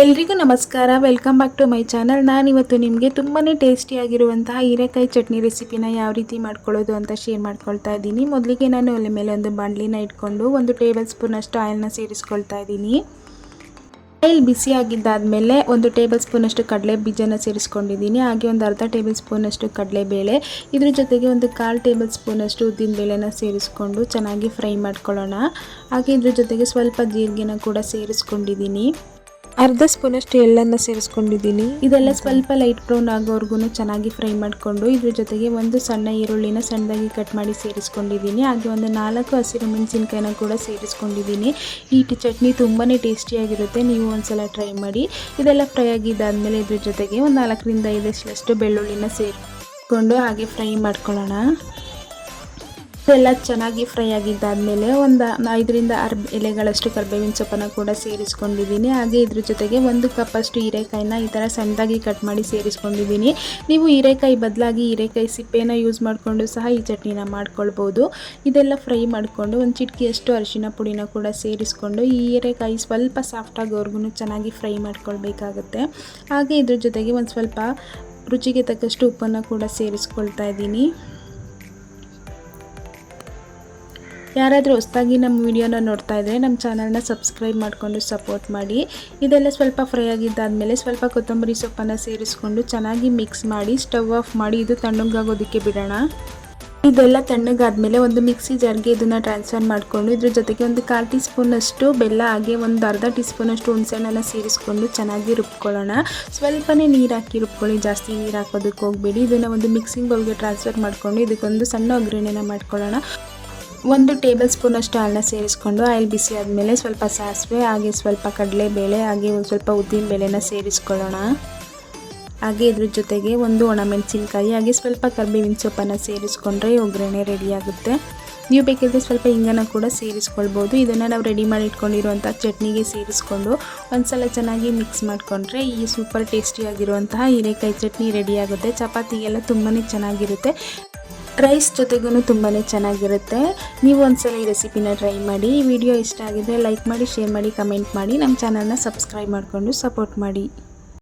ಎಲ್ರಿಗೂ ನಮಸ್ಕಾರ, welcome back to my channel. ನಾನಿವತ್ತು ನಿಮಗೆ ತುಂಬಾ ಟೇಸ್ಟಿಯಾಗಿರುವಂತಹ ಹೀರೆಕಾಯಿ ಚಟ್ನಿ ರೆಸಿಪಿನ ಯಾವ ರೀತಿ ಮಾಡ್ಕೊಳ್ಳೋದು ಅಂತ ಶೇರ್ ಮಾಡ್ಕೊಳ್ತಾ ಇದ್ದೀನಿ. ಮೊದಲಿಗೆ ನಾನು ಒಲೆ ಮೇಲೆ ಒಂದು ಬಾಣಲಿನ ಇಟ್ಕೊಂಡು 1 ಟೇಬಲ್ ಸ್ಪೂನ್ ಅಷ್ಟು ಆಯಿಲ್ನ ಸೇರಿಸ್ಕೊಳ್ತಾ ಇದ್ದೀನಿ. ಆಯಿಲ್ ಬಿಸಿ ಆಗಿದ್ದಾದಮೇಲೆ 1 ಟೇಬಲ್ ಸ್ಪೂನ್ ಅಷ್ಟು ಕಡಲೆ ಬೀಜನ ಸೇರಿಸ್ಕೊಂಡಿದ್ದೀನಿ. ಹಾಗೆ ಒಂದು ಅರ್ಧ ಟೇಬಲ್ ಸ್ಪೂನ್ ಅಷ್ಟು ಕಡಲೆಬೇಳೆ, ಇದ್ರ ಜೊತೆಗೆ ಒಂದು 1/4 ಟೇಬಲ್ ಸ್ಪೂನ್ ಅಷ್ಟು ಉದ್ದಿನ ಬೇಳೆನ ಸೇರಿಸ್ಕೊಂಡು ಚೆನ್ನಾಗಿ ಫ್ರೈ ಮಾಡ್ಕೊಳ್ಳೋಣ. ಹಾಗೆ ಇದ್ರ ಜೊತೆಗೆ ಸ್ವಲ್ಪ ಜೀರಿಗೆನ ಕೂಡ ಸೇರಿಸ್ಕೊಂಡಿದ್ದೀನಿ. ಅರ್ಧ ಸ್ಪೂನಷ್ಟು ಎಳ್ಳನ್ನು ಸೇರಿಸ್ಕೊಂಡಿದ್ದೀನಿ. ಇದೆಲ್ಲ ಸ್ವಲ್ಪ ಲೈಟ್ ಬ್ರೌನ್ ಆಗೋವರೆಗೂ ಚೆನ್ನಾಗಿ ಫ್ರೈ ಮಾಡಿಕೊಂಡು ಇದ್ರ ಜೊತೆಗೆ ಒಂದು ಸಣ್ಣ ಈರುಳ್ಳಿನ ಸಣ್ಣದಾಗಿ ಕಟ್ ಮಾಡಿ ಸೇರಿಸ್ಕೊಂಡಿದ್ದೀನಿ. ಹಾಗೆ ಒಂದು 4 ಹಸಿರು ಮೆಣಸಿನಕಾಯಿನ ಕೂಡ ಸೇರಿಸ್ಕೊಂಡಿದ್ದೀನಿ. ಈ ಚಟ್ನಿ ತುಂಬಾ ಟೇಸ್ಟಿಯಾಗಿರುತ್ತೆ, ನೀವು ಒಂದ್ಸಲ ಟ್ರೈ ಮಾಡಿ. ಇದೆಲ್ಲ ಫ್ರೈ ಆಗಿದ್ದಾದಮೇಲೆ ಇದ್ರ ಜೊತೆಗೆ ಒಂದು 4 ರಿಂದ 5 ಬೆಳ್ಳುಳ್ಳಿನ ಸೇರಿಸ್ಕೊಂಡು ಹಾಗೆ ಫ್ರೈ ಮಾಡ್ಕೊಳ್ಳೋಣ. ಇದೆಲ್ಲ ಚೆನ್ನಾಗಿ ಫ್ರೈ ಆಗಿದ್ದಾದಮೇಲೆ ಒಂದು 5 ರಿಂದ 6 ಎಲೆಗಳಷ್ಟು ಕರಿಬೇವಿನ ಸೊಪ್ಪನ್ನು ಕೂಡ ಸೇರಿಸ್ಕೊಂಡಿದ್ದೀನಿ. ಹಾಗೆ ಇದ್ರ ಜೊತೆಗೆ 1 ಕಪ್ ಅಷ್ಟು ಹೀರೆಕಾಯಿನ ಈ ಥರ ಸಣ್ಣದಾಗಿ ಕಟ್ ಮಾಡಿ ಸೇರಿಸ್ಕೊಂಡಿದ್ದೀನಿ. ನೀವು ಹೀರೆಕಾಯಿ ಬದಲಾಗಿ ಹೀರೆಕಾಯಿ ಸಿಪ್ಪೆನ ಯೂಸ್ ಮಾಡಿಕೊಂಡು ಸಹ ಈ ಚಟ್ನಿನ ಮಾಡ್ಕೊಳ್ಬೋದು. ಇದೆಲ್ಲ ಫ್ರೈ ಮಾಡಿಕೊಂಡು ಒಂದು ಚಿಟಿಕೆಯಷ್ಟು ಅರಿಶಿನ ಪುಡಿನ ಕೂಡ ಸೇರಿಸ್ಕೊಂಡು ಈ ಹೀರೆಕಾಯಿ ಸ್ವಲ್ಪ ಸಾಫ್ಟ್ ಆಗೋವರೆಗೂ ಚೆನ್ನಾಗಿ ಫ್ರೈ ಮಾಡ್ಕೊಳ್ಬೇಕಾಗುತ್ತೆ. ಹಾಗೆ ಇದ್ರ ಜೊತೆಗೆ ಒಂದು ಸ್ವಲ್ಪ ರುಚಿಗೆ ತಕ್ಕಷ್ಟು ಉಪ್ಪನ್ನು ಕೂಡ ಸೇರಿಸ್ಕೊಳ್ತಾ ಇದ್ದೀನಿ. ಯಾರಾದರೂ ಹೊಸದಾಗಿ ನಮ್ಮ ವಿಡಿಯೋನ ನೋಡ್ತಾ ಇದ್ದರೆ ನಮ್ಮ ಚಾನಲ್ನ ಸಬ್ಸ್ಕ್ರೈಬ್ ಮಾಡಿಕೊಂಡು ಸಪೋರ್ಟ್ ಮಾಡಿ. ಇದೆಲ್ಲ ಸ್ವಲ್ಪ ಫ್ರೈ ಆಗಿದ್ದಾದಮೇಲೆ ಸ್ವಲ್ಪ ಕೊತ್ತಂಬರಿ ಸೊಪ್ಪನ್ನು ಸೇರಿಸ್ಕೊಂಡು ಚೆನ್ನಾಗಿ ಮಿಕ್ಸ್ ಮಾಡಿ ಸ್ಟವ್ ಆಫ್ ಮಾಡಿ ಇದು ತಣ್ಣಗಾಗೋದಕ್ಕೆ ಬಿಡೋಣ. ಇದೆಲ್ಲ ತಣ್ಣಗಾದ್ಮೇಲೆ ಒಂದು ಮಿಕ್ಸಿ ಜಾರ್ಗೆ ಇದನ್ನು ಟ್ರಾನ್ಸ್ಫರ್ ಮಾಡಿಕೊಂಡು ಇದ್ರ ಜೊತೆಗೆ ಒಂದು 1/4 ಟೀ ಸ್ಪೂನಷ್ಟು ಬೆಲ್ಲ, ಹಾಗೆ ಒಂದು ಅರ್ಧ ಟೀ ಸ್ಪೂನಷ್ಟು ಹುಣಸೆಹಣ್ಣನ್ನು ಸೇರಿಸ್ಕೊಂಡು ಚೆನ್ನಾಗಿ ರುಬ್ಕೊಳ್ಳೋಣ. ಸ್ವಲ್ಪನೇ ನೀರು ಹಾಕಿ ರುಬ್ಕೊಳ್ಳಿ, ಜಾಸ್ತಿ ನೀರು ಹಾಕೋದಕ್ಕೆ ಹೋಗಬೇಡಿ. ಇದನ್ನು ಒಂದು ಮಿಕ್ಸಿಂಗ್ ಬೌಲ್ಗೆ ಟ್ರಾನ್ಸ್ಫರ್ ಮಾಡಿಕೊಂಡು ಇದಕ್ಕೊಂದು ಸಣ್ಣ ಒಗ್ಗರಣೆನ ಮಾಡ್ಕೊಳ್ಳೋಣ. 1 ಟೇಬಲ್ ಸ್ಪೂನ್ ಅಷ್ಟು ಹಾಲನ್ನ ಸೇರಿಸ್ಕೊಂಡು ಆಯಿಲ್ ಬಿಸಿ ಆದಮೇಲೆ ಸ್ವಲ್ಪ ಸಾಸಿವೆ, ಹಾಗೆ ಸ್ವಲ್ಪ ಕಡಲೆಬೇಳೆ, ಹಾಗೆ ಒಂದು ಸ್ವಲ್ಪ ಉದ್ದಿನ ಬೇಳೆನ ಸೇರಿಸ್ಕೊಳ್ಳೋಣ. ಹಾಗೆ ಇದ್ರ ಜೊತೆಗೆ ಒಂದು ಒಣಮೆಣಸಿನಕಾಯಿ, ಹಾಗೆ ಸ್ವಲ್ಪ ಕರಿಬೇವಿನ ಸೊಪ್ಪನ್ನು ಸೇರಿಸ್ಕೊಂಡ್ರೆ ಒಗ್ಗರಣೆ ರೆಡಿಯಾಗುತ್ತೆ. ನೀವು ಬೇಕಿದ್ರೆ ಸ್ವಲ್ಪ ಹಿಂಗನ್ನು ಕೂಡ ಸೇರಿಸ್ಕೊಳ್ಬೋದು. ಇದನ್ನು ನಾವು ರೆಡಿ ಮಾಡಿ ಇಟ್ಕೊಂಡಿರುವಂಥ ಚಟ್ನಿಗೆ ಸೇರಿಸ್ಕೊಂಡು ಒಂದ್ಸಲ ಚೆನ್ನಾಗಿ ಮಿಕ್ಸ್ ಮಾಡಿಕೊಂಡ್ರೆ ಈ ಸೂಪರ್ ಟೇಸ್ಟಿಯಾಗಿರುವಂತಹ ಹೀರೆಕಾಯಿ ಚಟ್ನಿ ರೆಡಿಯಾಗುತ್ತೆ. ಚಪಾತಿಗೆಲ್ಲ ತುಂಬಾ ಚೆನ್ನಾಗಿರುತ್ತೆ, ರೈಸ್ ಜೊತೆಗೂ ತುಂಬಾ ಚೆನ್ನಾಗಿರುತ್ತೆ. ನೀವು ಒಂದ್ಸಲ ಈ ರೆಸಿಪಿನ ಟ್ರೈ ಮಾಡಿ. ಈ ವಿಡಿಯೋ ಇಷ್ಟ ಆಗಿದ್ರೆ ಲೈಕ್ ಮಾಡಿ, ಶೇರ್ ಮಾಡಿ, ಕಮೆಂಟ್ ಮಾಡಿ. ನಮ್ಮ ಚಾನಲ್ನ ಸಬ್ಸ್ಕ್ರೈಬ್ ಮಾಡಿಕೊಂಡು ಸಪೋರ್ಟ್ ಮಾಡಿ.